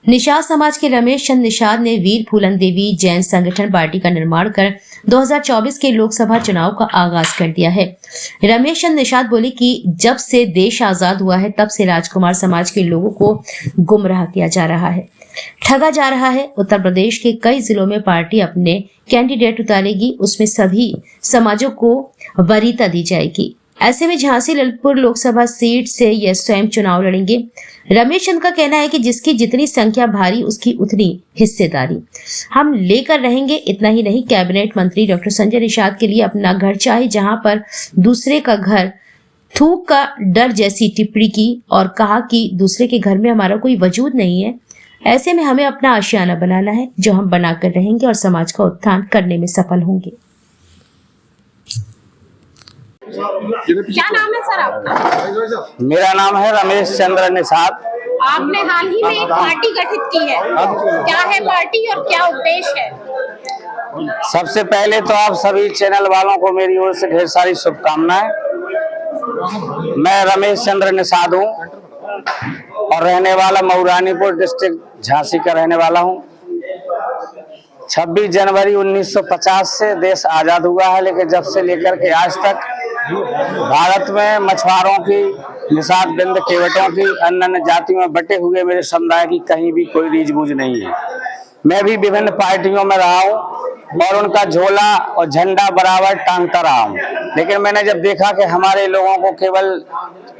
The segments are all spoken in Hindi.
निषाद समाज के रमेश चंद्र निषाद ने वीर फूलन देवी जैन संगठन पार्टी का निर्माण कर 2024 के लोकसभा चुनाव का आगाज कर दिया है। रमेश चंद्र निषाद बोले कि जब से देश आजाद हुआ है तब से राजकुमार समाज के लोगों को गुमराह किया जा रहा है, ठगा जा रहा है। उत्तर प्रदेश के कई जिलों में पार्टी अपने कैंडिडेट उतारेगी, उसमें सभी समाजों को वरीयता दी जाएगी। ऐसे में झांसी ललितपुर लोकसभा सीट से यह स्वयं चुनाव लड़ेंगे। रमेश चंद का कहना है कि जिसकी जितनी संख्या भारी उसकी उतनी हिस्सेदारी हम लेकर रहेंगे। इतना ही नहीं, कैबिनेट मंत्री डॉक्टर संजय निषाद के लिए अपना घर चाहे, जहां पर दूसरे का घर थूक का डर जैसी टिप्पणी की और कहा कि दूसरे के घर में हमारा कोई वजूद नहीं है। ऐसे में हमें अपना आशियाना बनाना है जो हम बनाकर रहेंगे और समाज का उत्थान करने में सफल होंगे। क्या नाम है सर आपका? मेरा नाम है रमेश चंद्र निषाद। आपने हाल ही में एक पार्टी गठित की है, क्या है पार्टी और क्या उद्देश्य है? सबसे पहले तो आप सभी चैनल वालों को मेरी ओर से ढेर सारी शुभकामनाएं। मैं रमेश चंद्र निषाद हूँ और रहने वाला मऊरानीपुर डिस्ट्रिक्ट झांसी का रहने वाला हूँ। 26 जनवरी 1950 से देश आजाद हुआ है, लेकिन जब से लेकर के आज तक भारत में मछुआरों की, निषाद बिंद केवटों की, अन्य जातियों में बटे हुए मेरे समुदाय की कहीं भी कोई रीझबूझ नहीं है। मैं भी विभिन्न पार्टियों में रहा हूँ और उनका झोला और झंडा बराबर टांगता रहा हूँ, लेकिन मैंने जब देखा कि हमारे लोगों को केवल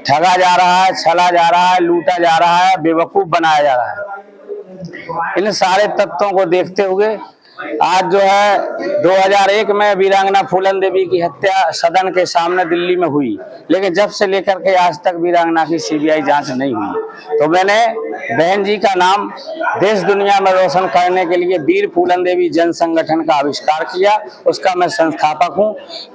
ठगा जा रहा है, छला जा रहा है, लूटा जा रहा है, बेवकूफ बनाया जा रहा है, इन सारे तत्वों को देखते हुए आज जो है 2001 में वीरांगना फूलन देवी की हत्या सदन के सामने दिल्ली में हुई, लेकिन जब से लेकर के आज तक वीरांगना की सीबीआई जांच नहीं हुई। तो मैंने बहन जी का नाम देश दुनिया में रोशन करने के लिए वीर फूलन देवी जन संगठन का आविष्कार किया। उसका मैं संस्थापक हूं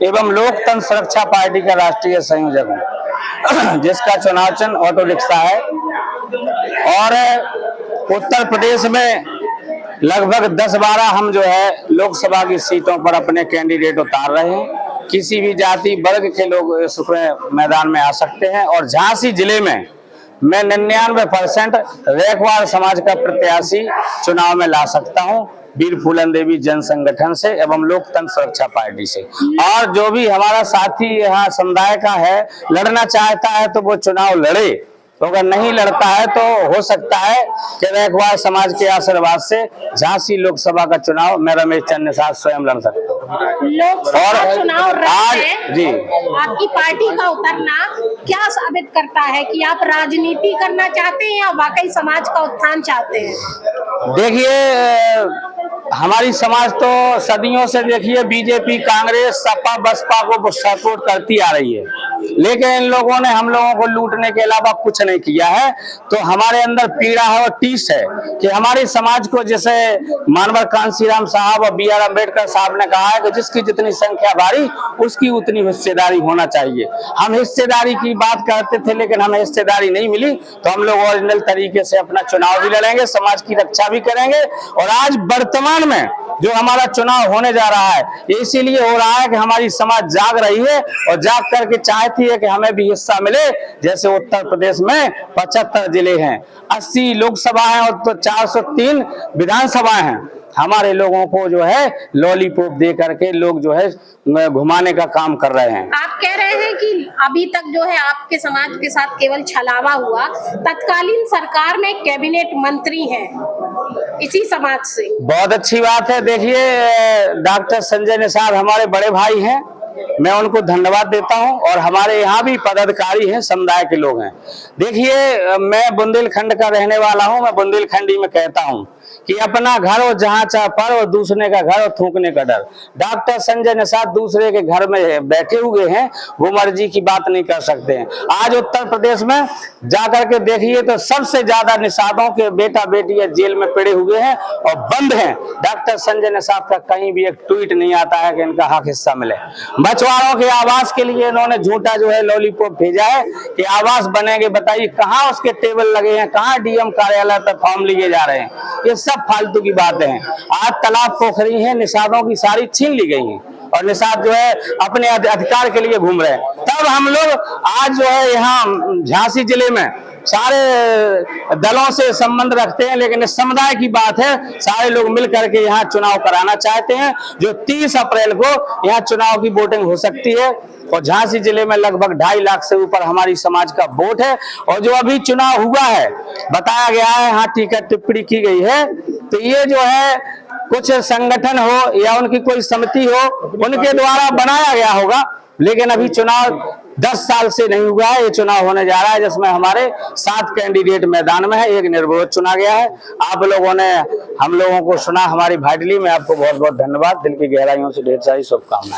एवं लोकतंत्र सुरक्षा पार्टी का राष्ट्रीय संयोजक हूँ, जिसका चुनाव चिन्ह ऑटो रिक्शा है। और उत्तर प्रदेश में लगभग 10-12 हम जो है लोकसभा की सीटों पर अपने कैंडिडेट उतार रहे हैं। किसी भी जाति वर्ग के लोग इस मैदान में आ सकते हैं और झांसी जिले में मैं 99% रैकवार समाज का प्रत्याशी चुनाव में ला सकता हूं, वीर फूलन देवी जन संगठन से एवं लोकतंत्र सुरक्षा पार्टी से। और जो भी हमारा साथी यहाँ समुदाय का है, लड़ना चाहता है तो वो चुनाव लड़े, तो अगर नहीं लड़ता है तो हो सकता है कि रैकवार समाज के आशीर्वाद से झांसी लोकसभा का चुनाव मैं रमेश चंद्र निषाद स्वयं लड़ सकता हूँ। लोकसभा चुनाव आज जी आपकी पार्टी का उतरना क्या साबित करता है कि आप राजनीति करना चाहते हैं या वाकई समाज का उत्थान चाहते हैं? देखिए, हमारी समाज तो सदियों से देखिए बीजेपी, कांग्रेस, सपा, बसपा को सपोर्ट करती आ रही है, लेकिन इन लोगों ने हम लोगों को लूटने के अलावा कुछ नहीं किया है। तो हमारे अंदर पीड़ा है और टीस है कि हमारे समाज को, जैसे मानवर कांशीराम साहब और BR अम्बेडकर साहब ने कहा है कि जिसकी जितनी संख्या भारी उसकी उतनी हिस्सेदारी होना चाहिए। हम हिस्सेदारी की बात करते थे, लेकिन हमें हिस्सेदारी नहीं मिली, तो हम लोग ओरिजिनल तरीके से अपना चुनाव भी लड़ेंगे, समाज की रक्षा भी करेंगे। और आज वर्तमान में जो हमारा चुनाव होने जा रहा है, ये इसीलिए हो रहा है कि हमारी समाज जाग रही है और जाग करके चाहती है कि हमें भी हिस्सा मिले। जैसे उत्तर प्रदेश में 75 जिले हैं, 80 लोकसभा है और तो 403 विधानसभाएं हैं। हमारे लोगों को जो है लॉलीपॉप दे करके लोग जो है घुमाने का काम कर रहे हैं। आप कह रहे हैं कि अभी तक जो है आपके समाज के साथ केवल छलावा हुआ, तत्कालीन सरकार में कैबिनेट मंत्री हैं इसी समाज से। बहुत अच्छी बात है। देखिए, डॉक्टर संजय निषाद हमारे बड़े भाई हैं, मैं उनको धन्यवाद देता हूं। और हमारे यहाँ भी पदाधिकारी हैं, समुदाय के लोग हैं। देखिए, मैं बुंदेलखंड का रहने वाला हूं, मैं बुंदेलखंडी में कहता हूं कि अपना घर हो जहाँ चाह पर और दूसरे का घर और थूकने का डर। डॉक्टर संजय निषाद दूसरे के घर में बैठे हुए हैं, वो मर्जी की बात नहीं कर सकते हैं। आज उत्तर प्रदेश में जाकर के देखिए तो सबसे ज्यादा निषादों के बेटा बेटी जेल में पड़े हुए हैं और बंद हैं। डॉक्टर संजय निषाद का कहीं भी एक ट्वीट नहीं आता है कि इनका हक हिस्सा मिले। मछुआरों के आवास के लिए इन्होंने झूठा जो है लॉलीपॉप भेजा है कि आवास बनेंगे। बताइए कहाँ उसके टेबल लगे हैं, कहाँ DM कार्यालय पर फॉर्म लिए जा रहे हैं? ये सब फालतू की बातें हैं। आज तालाब पोखरी है, निषादों की सारी छीन ली गई हैं और निषाद जो है अपने अधिकार के लिए घूम रहे हैं। तब हम लोग आज जो है यहाँ झांसी जिले में सारे दलों से संबंध रखते हैं, लेकिन इस समुदाय की बात है, सारे लोग मिल करके यहाँ चुनाव कराना चाहते हैं। जो 30 अप्रैल को यहाँ चुनाव की वोटिंग हो सकती है और झांसी जिले में लगभग 2.5 लाख से ऊपर हमारी समाज का वोट है। और जो अभी चुनाव हुआ है, बताया गया है, यहाँ टीका टिप्पणी की गई है, तो ये जो है कुछ संगठन हो या उनकी कोई समिति हो, उनके द्वारा बनाया गया होगा, लेकिन अभी चुनाव 10 साल से नहीं हुआ है। ये चुनाव होने जा रहा है जिसमें हमारे 7 कैंडिडेट मैदान में है, एक निर्विरोध चुना गया है। आप लोगों ने हम लोगों को सुना हमारी भाईडली में, आपको बहुत बहुत धन्यवाद, दिल की गहराइयों से ढेर सारी शुभकामनाएं।